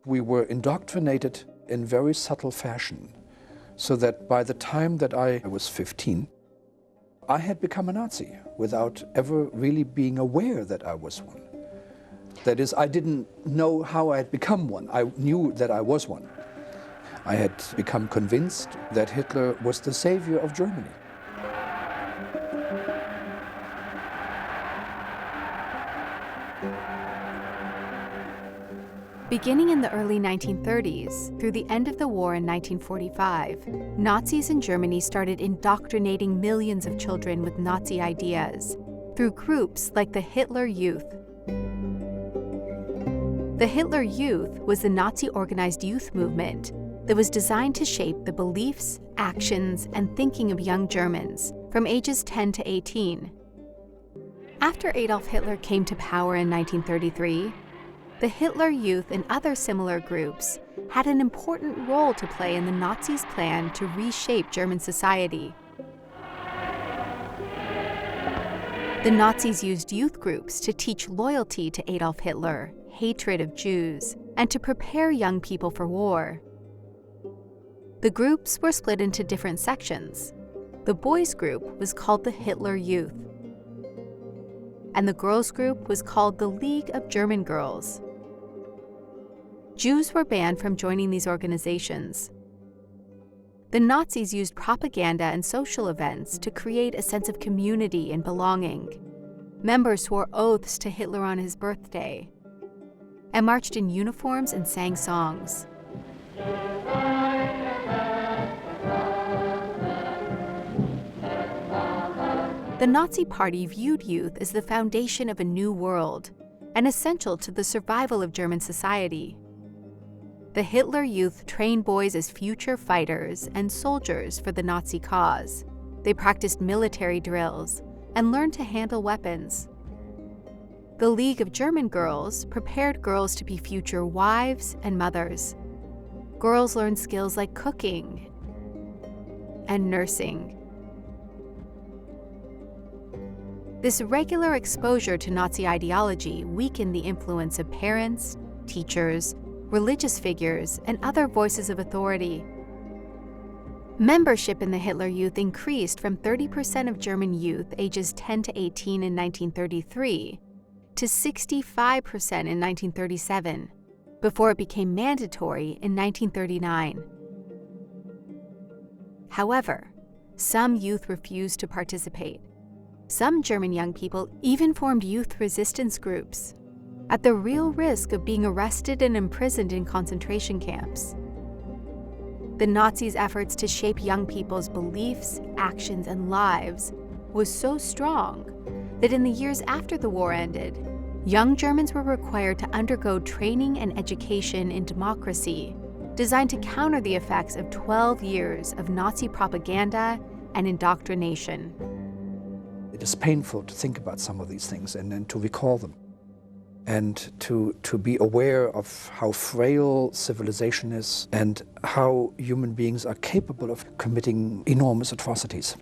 We were indoctrinated in very subtle fashion, so that by the time that I was 15, I had become a Nazi without ever really being aware that I was one. That is, I didn't know how I had become one. I knew that I was one. I had become convinced that Hitler was the savior of Germany. Beginning in the early 1930s, through the end of the war in 1945, Nazis in Germany started indoctrinating millions of children with Nazi ideas through groups like the Hitler Youth. The Hitler Youth was the Nazi-organized youth movement that was designed to shape the beliefs, actions, and thinking of young Germans from ages 10 to 18. After Adolf Hitler came to power in 1933, the Hitler Youth and other similar groups had an important role to play in the Nazis' plan to reshape German society. The Nazis used youth groups to teach loyalty to Adolf Hitler, hatred of Jews, and to prepare young people for war. The groups were split into different sections. The boys' group was called the Hitler Youth, and the girls' group was called the League of German Girls. Jews were banned from joining these organizations. The Nazis used propaganda and social events to create a sense of community and belonging. Members swore oaths to Hitler on his birthday and marched in uniforms and sang songs. The Nazi Party viewed youth as the foundation of a new world and essential to the survival of German society. The Hitler Youth trained boys as future fighters and soldiers for the Nazi cause. They practiced military drills and learned to handle weapons. The League of German Girls prepared girls to be future wives and mothers. Girls learned skills like cooking and nursing. This regular exposure to Nazi ideology weakened the influence of parents, teachers, religious figures, and other voices of authority. Membership in the Hitler Youth increased from 30% of German youth ages 10 to 18 in 1933 to 65% in 1937, before it became mandatory in 1939. However, some youth refused to participate. Some German young people even formed youth resistance groups, at the real risk of being arrested and imprisoned in concentration camps. The Nazis' efforts to shape young people's beliefs, actions, and lives was so strong that in the years after the war ended, young Germans were required to undergo training and education in democracy, designed to counter the effects of 12 years of Nazi propaganda and indoctrination. It is painful to think about some of these things and then to recall them, and to be aware of how frail civilization is and how human beings are capable of committing enormous atrocities.